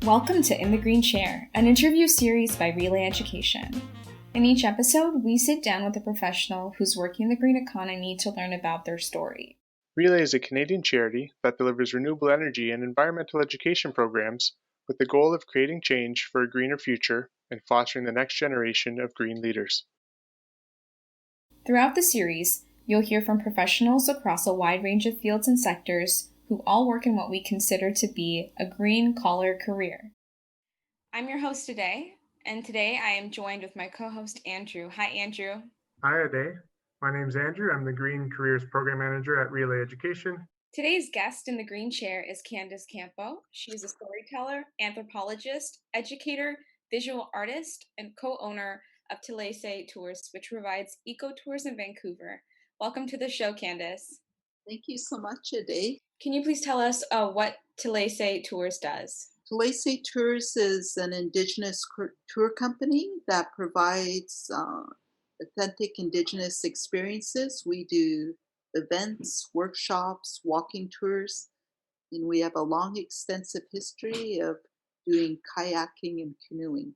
Welcome to In the Green Chair, an interview series by Relay Education. In each episode, we sit down with a professional who's working the green economy to learn about their story. Relay is a Canadian charity that delivers renewable energy and environmental education programs with the goal of creating change for a greener future and fostering the next generation of green leaders. Throughout the series, you'll hear from professionals across a wide range of fields and sectors who all work in what we consider to be a green-collar career. I'm your host today, and today I am joined with my co-host Andrew. Hi, Andrew. Hi, Ade. My name's Andrew. I'm the Green Careers Program Manager at Relay Education. Today's guest in the green chair is Candace Campo. She is a storyteller, anthropologist, educator, visual artist, and co-owner of Talaysay Tours, which provides eco-tours in Vancouver. Welcome to the show, Candace. Thank you so much, Ade. Can you please tell us what Talaysay Tours does? Talaysay Tours is an Indigenous tour company that provides authentic Indigenous experiences. We do events, workshops, walking tours, and we have a long, extensive history of doing kayaking and canoeing.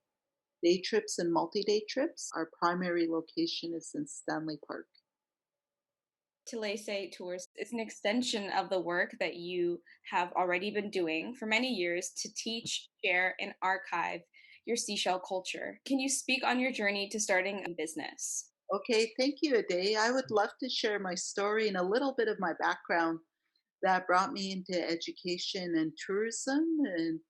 Day trips and multi-day trips. Our primary location is in Stanley Park. Talaysay Tours is an extension of the work that you have already been doing for many years to teach, share, and archive your Seashell culture. Can you speak on your journey to starting a business? Okay, thank you, Ade. I would love to share my story and a little bit of my background that brought me into education and tourism. And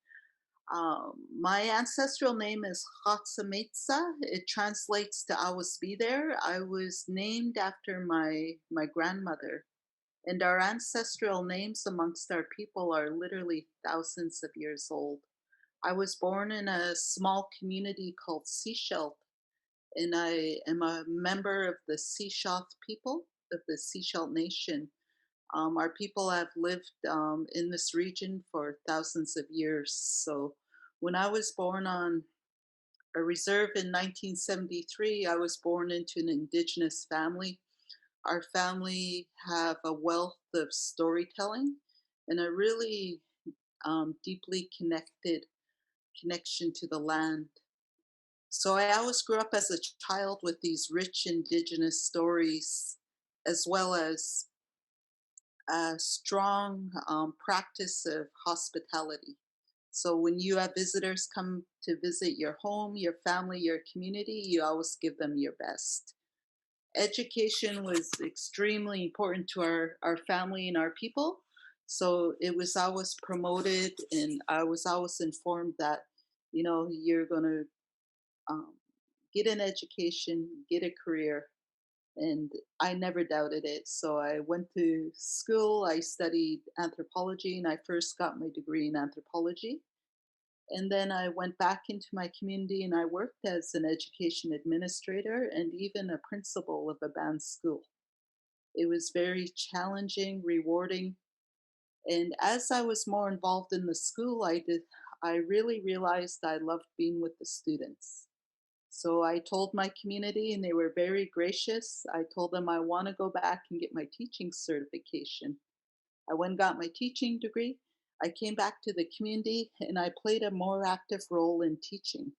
my ancestral name is Hatsametsa. It translates to "I was be there." I was named after my grandmother. And our ancestral names amongst our people are literally thousands of years old. I was born in a small community called Seashell, and I am a member of the Shishálh people of the Seashell Nation. Our people have lived in this region for thousands of years. So when I was born on a reserve in 1973, I was born into an Indigenous family. Our family have a wealth of storytelling and a really deeply connected connection to the land. So I always grew up as a child with these rich Indigenous stories, as well as a strong practice of hospitality. So when you have visitors come to visit your home, your family, your community, you always give them your best. Education was extremely important to our family and our people. So it was always promoted, and I was always informed that, you're going to get an education, get a career. And I never doubted it. So I went to school, I studied anthropology, and I first got my degree in anthropology. And then I went back into my community and I worked as an education administrator and even a principal of a band school. It was very challenging, rewarding. And as I was more involved in the school, I really realized I loved being with the students. So I told my community, and they were very gracious. I told them I want to go back and get my teaching certification. I went and got my teaching degree. I came back to the community and I played a more active role in teaching.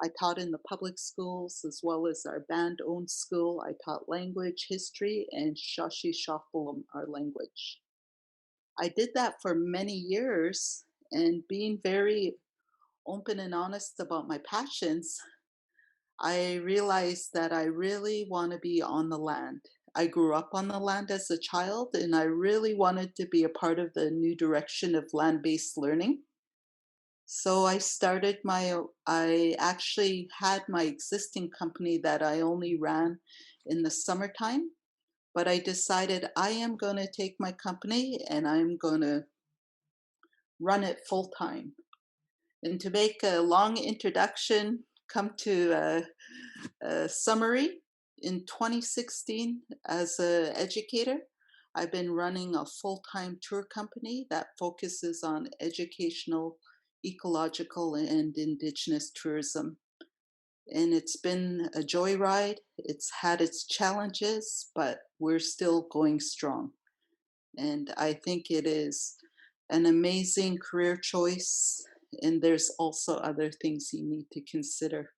I taught in the public schools as well as our band owned school. I taught language, history, and shishálh, our language. I did that for many years, and being very open and honest about my passions, I realized that I really want to be on the land. I grew up on the land as a child, and I really wanted to be a part of the new direction of land based learning. So I actually had my existing company that I only ran in the summertime, but I decided I am going to take my company and I'm going to run it full time. And to make a long introduction, come to a summary. In 2016, as an educator, I've been running a full-time tour company that focuses on educational, ecological, and Indigenous tourism. And it's been a joyride. It's had its challenges, but we're still going strong. And I think it is an amazing career choice. and there's also other things you need to consider.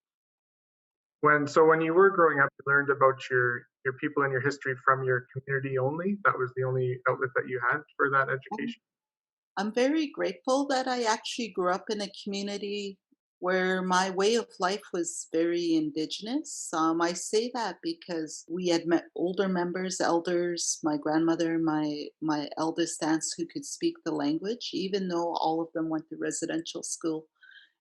When you were growing up, you learned about your people and your history from your community only. That was the only outlet that you had for that Um, education. I'm very grateful that I actually grew up in a community where my way of life was very Indigenous. I say that because we had met older members, elders, my grandmother, my eldest aunts who could speak the language, even though all of them went to residential school.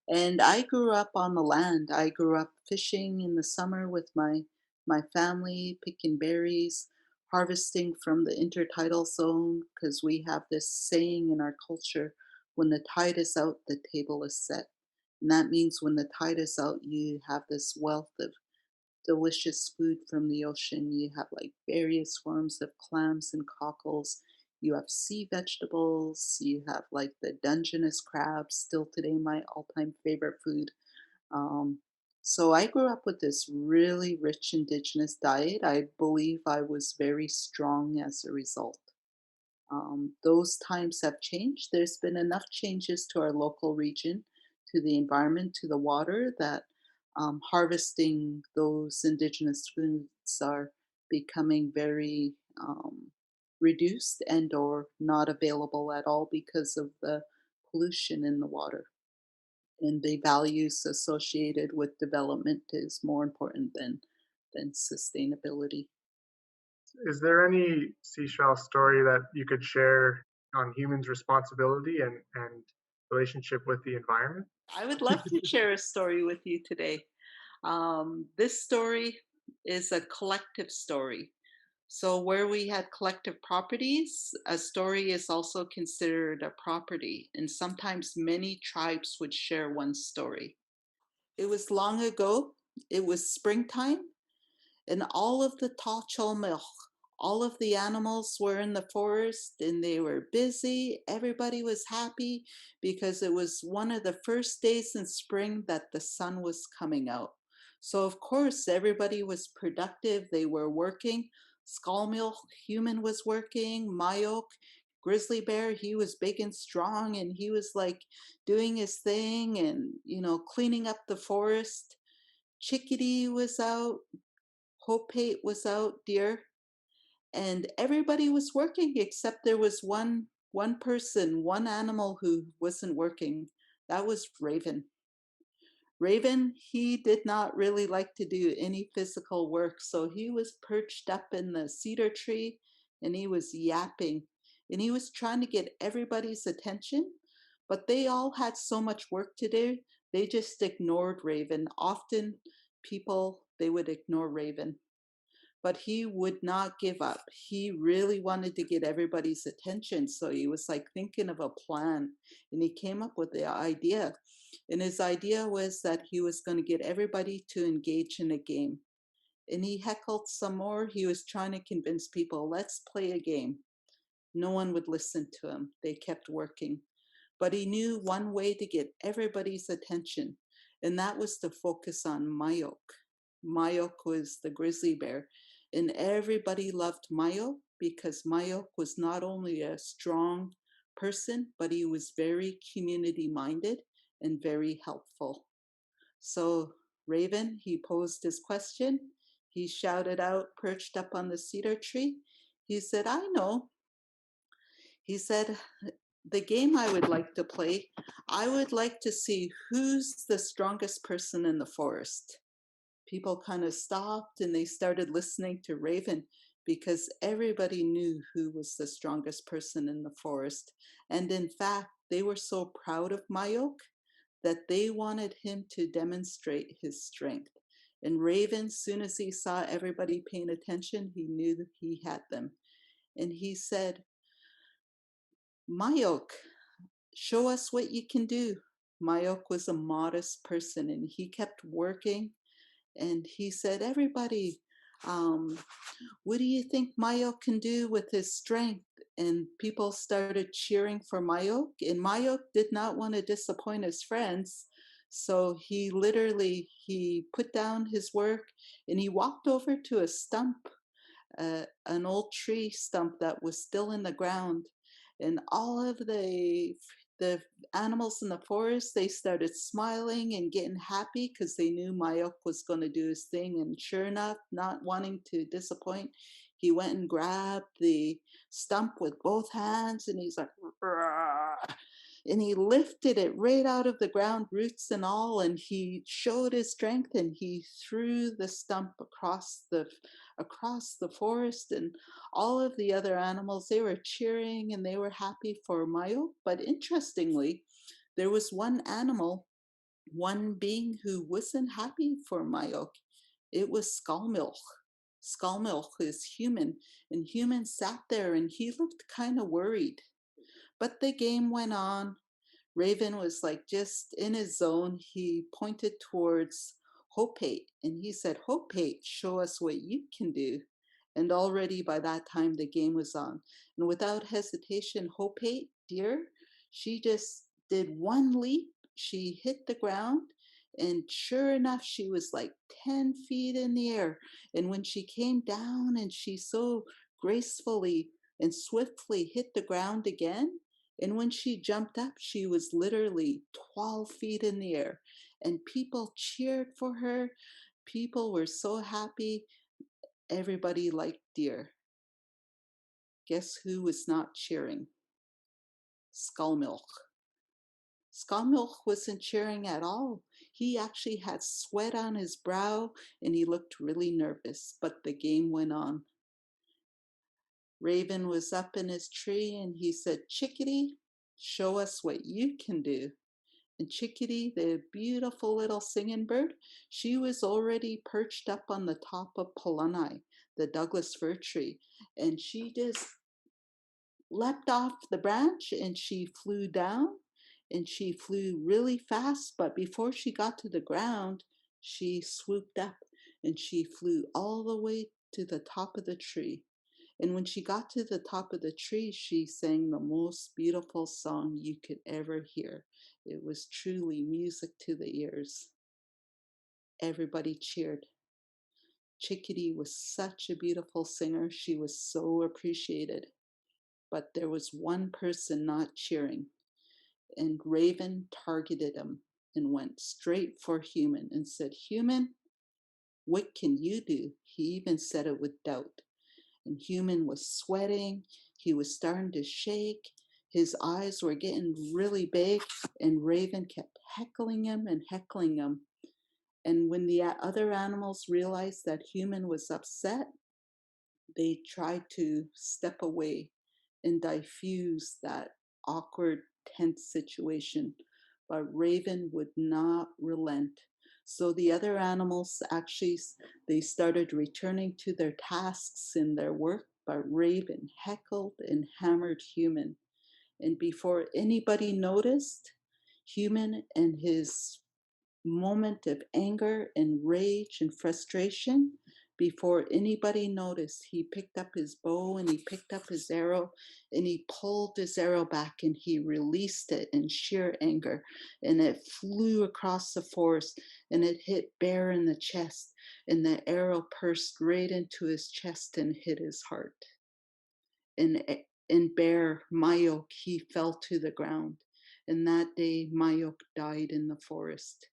And I grew up on the land. I grew up fishing in the summer with my family, picking berries, harvesting from the intertidal zone because we have this saying in our culture, when the tide is out, the table is set. And that means when the tide is out, you have this wealth of delicious food from the ocean. You have like various forms of clams and cockles. You have sea vegetables. You have like the Dungeness crab, still today my all-time favorite food. Um, so I grew up with this really rich indigenous diet. I believe I was very strong as a result. Those times have changed. There's been enough changes to our local region, to the environment, to the water, that harvesting those indigenous foods are becoming very reduced and or not available at all because of the pollution in the water. And the values associated with development is more important than sustainability. Is there any seashell story that you could share on humans' responsibility and relationship with the environment? I would love to share a story with you today. This story is a collective story. So, where we had collective properties, a story is also considered a property, and sometimes many tribes would share one story. It was long ago, it was springtime, and all of the Tachalmilch, all of the animals were in the forest and they were busy. Everybody was happy because it was one of the first days in spring that the sun was coming out. So of course everybody was productive. They were working. Skalmilch, human, was working. Mayok, grizzly bear, he was big and strong and he was like doing his thing and cleaning up the forest. Chickadee was out, Hopate was out, deer, and everybody was working except there was one person, one animal who wasn't working. That was Raven. Raven, he did not really like to do any physical work, so he was perched up in the cedar tree and he was yapping and he was trying to get everybody's attention, but they all had so much work to do, they just ignored Raven. Often people, they would ignore Raven, but he would not give up. He really wanted to get everybody's attention. So he was like thinking of a plan and he came up with the idea. And his idea was that he was going to get everybody to engage in a game. And he heckled some more. He was trying to convince people, let's play a game. No one would listen to him. They kept working. But he knew one way to get everybody's attention, and that was to focus on Mayok. Mayok was the grizzly bear, and everybody loved Mayok because Mayok was not only a strong person, but he was very community minded and very helpful. So Raven, he posed his question. He shouted out, perched up on the cedar tree. He said, I know. He said, the game I would like to play, I would like to see who's the strongest person in the forest. People kind of stopped and they started listening to Raven because everybody knew who was the strongest person in the forest. And in fact, they were so proud of Mayok that they wanted him to demonstrate his strength. And Raven, soon as he saw everybody paying attention, he knew that he had them. And he said, Mayok, show us what you can do. Mayok was a modest person and he kept working. And he said, everybody, um, what do you think Mayok can do with his strength? And people started cheering for Mayok. And Mayok did not want to disappoint his friends. So he put down his work and he walked over to a stump, an old tree stump that was still in the ground. And all of the animals in the forest, they started smiling and getting happy because they knew Mayok was going to do his thing. And sure enough, not wanting to disappoint, he went and grabbed the stump with both hands and he's like, "Rah," and he lifted it right out of the ground, roots and all, and he showed his strength and he threw the stump across the forest, and all of the other animals, they were cheering and they were happy for Mayo. But interestingly, there was one animal, one being who wasn't happy for Mayo. It was Skullmilk. Skullmilk is human, and human sat there and he looked kind of worried. But the game went on. Raven was like just in his zone. He pointed towards Hopate and he said, Hopate, show us what you can do. And already by that time, the game was on. And without hesitation, Hopate, dear, she just did one leap. She hit the ground. And sure enough, she was like 10 feet in the air. And when she came down and she so gracefully and swiftly hit the ground again, and when she jumped up, she was literally 12 feet in the air. And people cheered for her. People were so happy. Everybody liked deer. Guess who was not cheering? Skullmilk. Skullmilk wasn't cheering at all. He actually had sweat on his brow and he looked really nervous, but the game went on. Raven was up in his tree and he said, Chickadee, show us what you can do. And Chickadee, the beautiful little singing bird, she was already perched up on the top of Polanai, the Douglas fir tree. And she just leapt off the branch and she flew down and she flew really fast. But before she got to the ground, she swooped up and she flew all the way to the top of the tree. And when she got to the top of the tree, she sang the most beautiful song you could ever hear. It was truly music to the ears. Everybody cheered. Chickadee was such a beautiful singer. She was so appreciated. But there was one person not cheering. And Raven targeted him and went straight for Human and said, Human, what can you do? He even said it with doubt. And Human was sweating. He was starting to shake. His eyes were getting really big, and Raven kept heckling him and heckling him. And when the other animals realized that Human was upset, they tried to step away and diffuse that awkward, tense situation. But Raven would not relent. So the other animals actually, they started returning to their tasks in their work, but Raven heckled and hammered Human. And before anybody noticed, Human and his moment of anger and rage and frustration, before anybody noticed, he picked up his bow and he picked up his arrow and he pulled his arrow back and he released it in sheer anger, and it flew across the forest and it hit Bear in the chest, and the arrow pierced right into his chest and hit his heart. And Bear, Mayok, he fell to the ground, and that day Mayok died in the forest.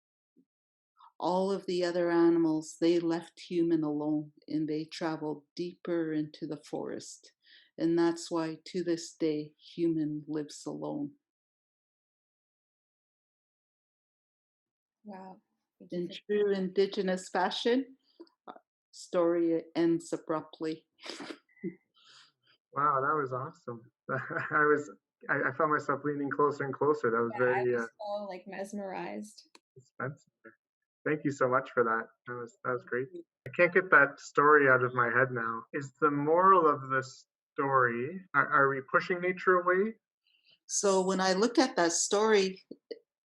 All of the other animals, they left Human alone and they traveled deeper into the forest. And that's why to this day, Human lives alone. Wow. In true Indigenous fashion, story ends abruptly. Wow, that was awesome. I found myself leaning closer and closer. That was I very was so like mesmerized. expensive. Thank you so much for that. That was great. I can't get that story out of my head now. Is the moral of the story, are we pushing nature away? So when I look at that story,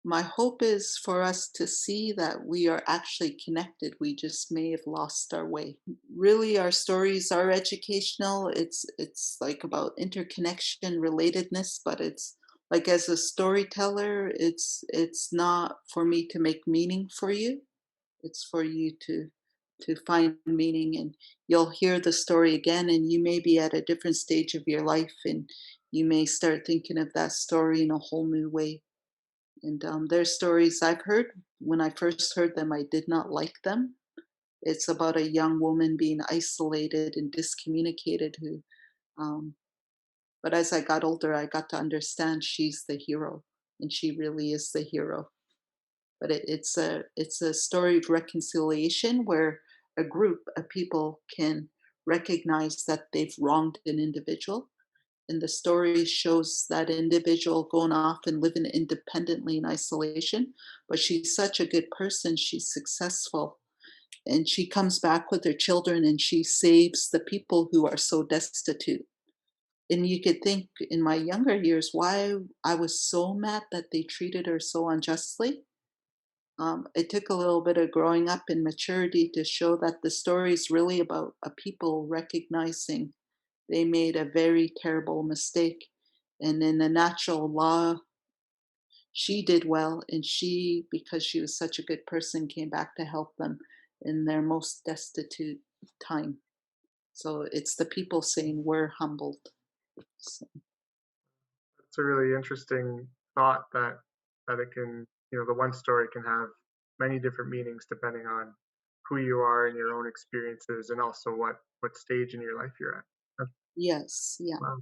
my hope is for us to see that we are actually connected. We just may have lost our way. Really, our stories are educational. It's like about interconnection, relatedness, but it's like as a storyteller, it's not for me to make meaning for you. It's for you to to find meaning, and you'll hear the story again, and you may be at a different stage of your life, and you may start thinking of that story in a whole new way. And there's stories I've heard. When I first heard them, I did not like them. It's about a young woman being isolated and discommunicated who um, but as I got older, I got to understand she's the hero, and she really is the hero. But it's a story of reconciliation where a group of people can recognize that they've wronged an individual, and the story shows that individual going off and living independently in isolation. But she's such a good person; she's successful, and she comes back with her children, and she saves the people who are so destitute. And you could think in my younger years why I was so mad that they treated her so unjustly. It took a little bit of growing up and maturity to show that the story is really about a people recognizing they made a very terrible mistake. And in the natural law, she did well, and she, because she was such a good person, came back to help them in their most destitute time. So it's the people saying we're humbled. So, It's a really interesting thought that it can, the one story can have many different meanings depending on who you are and your own experiences, and also what stage in your life you're at. yes, yeah. Wow.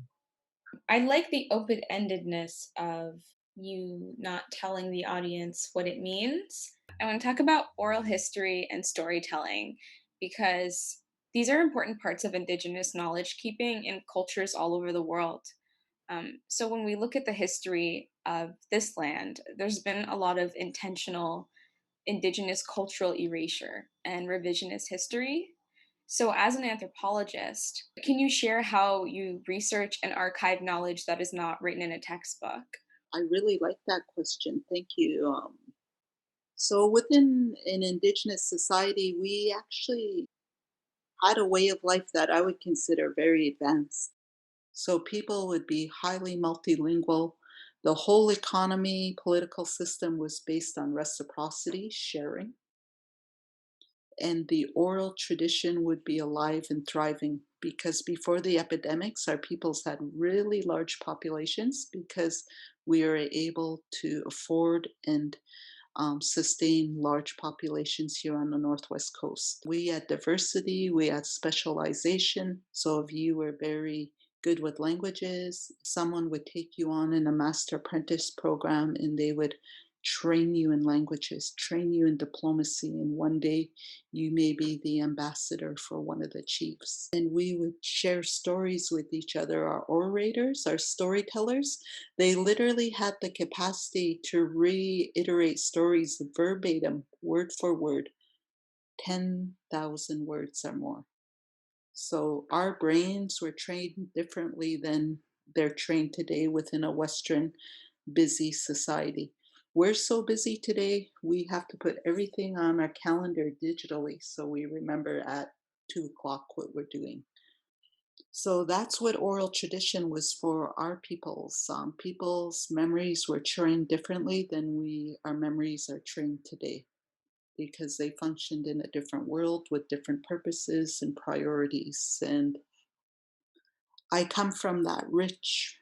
I like the open endedness of you not telling the audience what it means. I want to talk about oral history and storytelling because these are important parts of Indigenous knowledge keeping in cultures all over the world. So, when we look at the history of this land, there's been a lot of intentional Indigenous cultural erasure and revisionist history. So, as an anthropologist, can you share how you research and archive knowledge that is not written in a textbook? I really like that question. Thank you. So, within an Indigenous society, we actually had a way of life that I would consider very advanced. So, people would be highly multilingual. The whole economy, political system was based on reciprocity, sharing, and the oral tradition would be alive and thriving because before the epidemics, our peoples had really large populations because we were able to afford and sustain large populations here on the Northwest Coast. We had diversity, we had specialization. So if you were very good with languages, someone would take you on in a master apprentice program and they would train you in languages, train you in diplomacy, and one day you may be the ambassador for one of the chiefs. And we would share stories with each other. Our orators, our storytellers, they literally had the capacity to reiterate stories verbatim, word for word, 10,000 words or more. So our brains were trained differently than they're trained today within a Western busy society. We're so busy today, we have to put everything on our calendar digitally so we remember at 2 o'clock what we're doing. So that's what oral tradition was for our peoples. People's memories were trained differently than our memories are trained today because they functioned in a different world with different purposes and priorities. And I come from that rich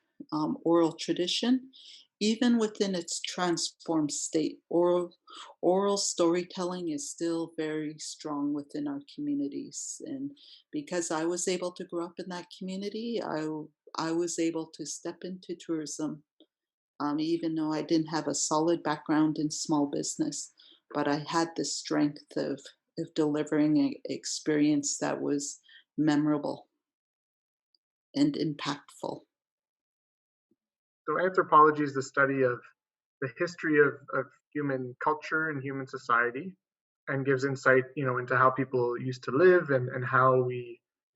oral tradition. Even within its transformed state, oral storytelling is still very strong within our communities. And because I was able to grow up in that community, I was able to step into tourism, even though I didn't have a solid background in small business. But I had the strength of delivering an experience that was memorable and impactful. So anthropology is the study of the history of human culture and human society, and gives insight, into how people used to live, and how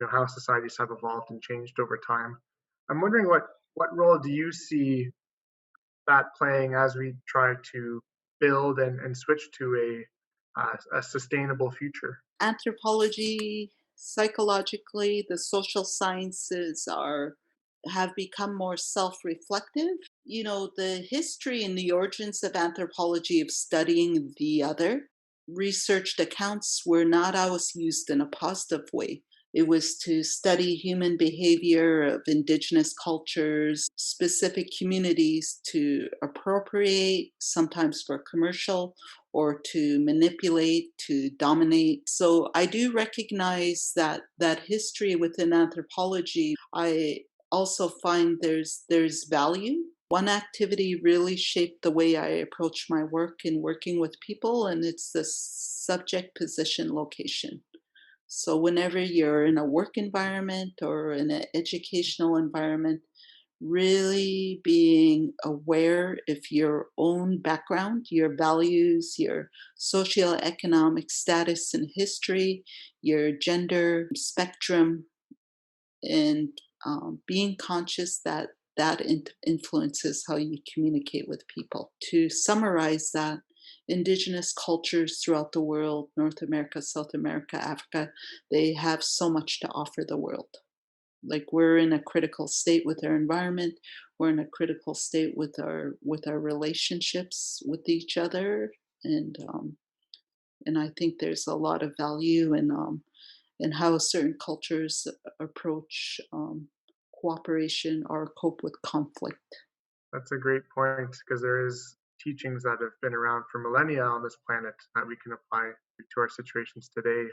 how societies have evolved and changed over time. I'm wondering what role do you see that playing as we try to build and switch to a sustainable future? Anthropology, psychologically, the social sciences are have become more self-reflective. The history and the origins of anthropology of studying the other. researched accounts were not always used in a positive way. It was to study human behavior of Indigenous cultures, specific communities to appropriate, sometimes for commercial, or to manipulate, to dominate. So I do recognize that history within anthropology. I also find there's value. One activity really shaped the way I approach my work in working with people, and it's the subject, position, location. So whenever you're in a work environment or in an educational environment, really being aware of your own background, your values, your socioeconomic status and history, your gender spectrum, and being conscious that influences how you communicate with people. To summarize that, Indigenous cultures throughout the world, North America, South America, Africa, they have so much to offer the world. Like, we're in a critical state with our environment, we're in a critical state with our relationships with each other, and I think there's a lot of value in how certain cultures approach cooperation or cope with conflict. That's a great point, because there is teachings that have been around for millennia on this planet that we can apply to our situations today.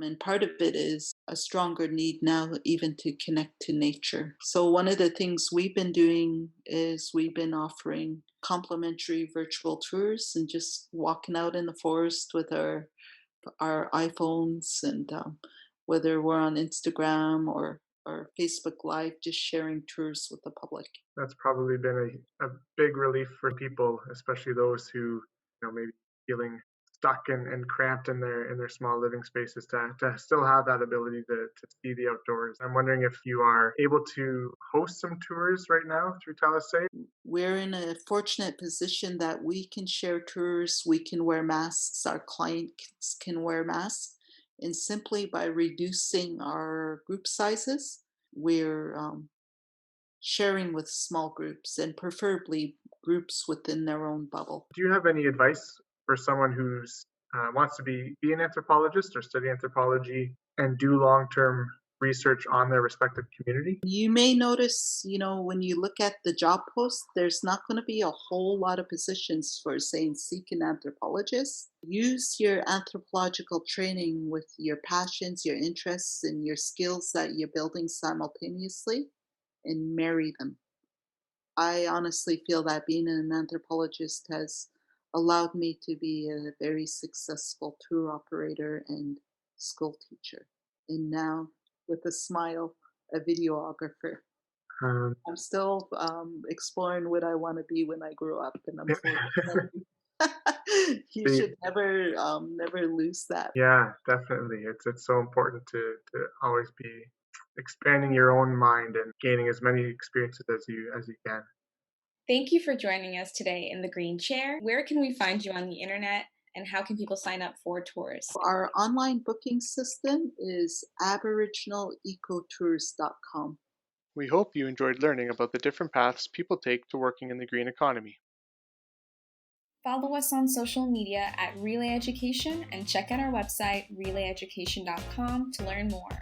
And part of it is a stronger need now, even to connect to nature. So, one of the things we've been doing is we've been offering complimentary virtual tours and just walking out in the forest with our iPhones, and whether we're on Instagram or Facebook Live, just sharing tours with the public. That's probably been a big relief for people, especially those who maybe feeling stuck and cramped in their small living spaces, to still have that ability to see the outdoors. I'm wondering if you are able to host some tours right now through Talaysay. We're in a fortunate position that we can share tours, we can wear masks, our clients can wear masks, and simply by reducing our group sizes, we're sharing with small groups, and preferably groups within their own bubble. Do you have any advice for someone who's wants to be an anthropologist or study anthropology and do long-term research on their respective community? You may notice, when you look at the job post, there's not going to be a whole lot of positions for saying seek an anthropologist. Use your anthropological training with your passions, your interests, and your skills that you're building simultaneously, and marry them. I honestly feel that being an anthropologist has allowed me to be a very successful tour operator and school teacher. And now, with a smile, a videographer. Um, I'm still exploring what I want to be when I grow up, and I'm 47. You the- should never lose that. yeah, definitely. It's so important to always be expanding your own mind and gaining as many experiences as you can. Thank you for joining us today in the Green Chair. Where can we find you on the internet, and how can people sign up for tours? Our online booking system is aboriginalecotours.com. We hope you enjoyed learning about the different paths people take to working in the green economy. Follow us on social media at Relay Education and check out our website relayeducation.com to learn more.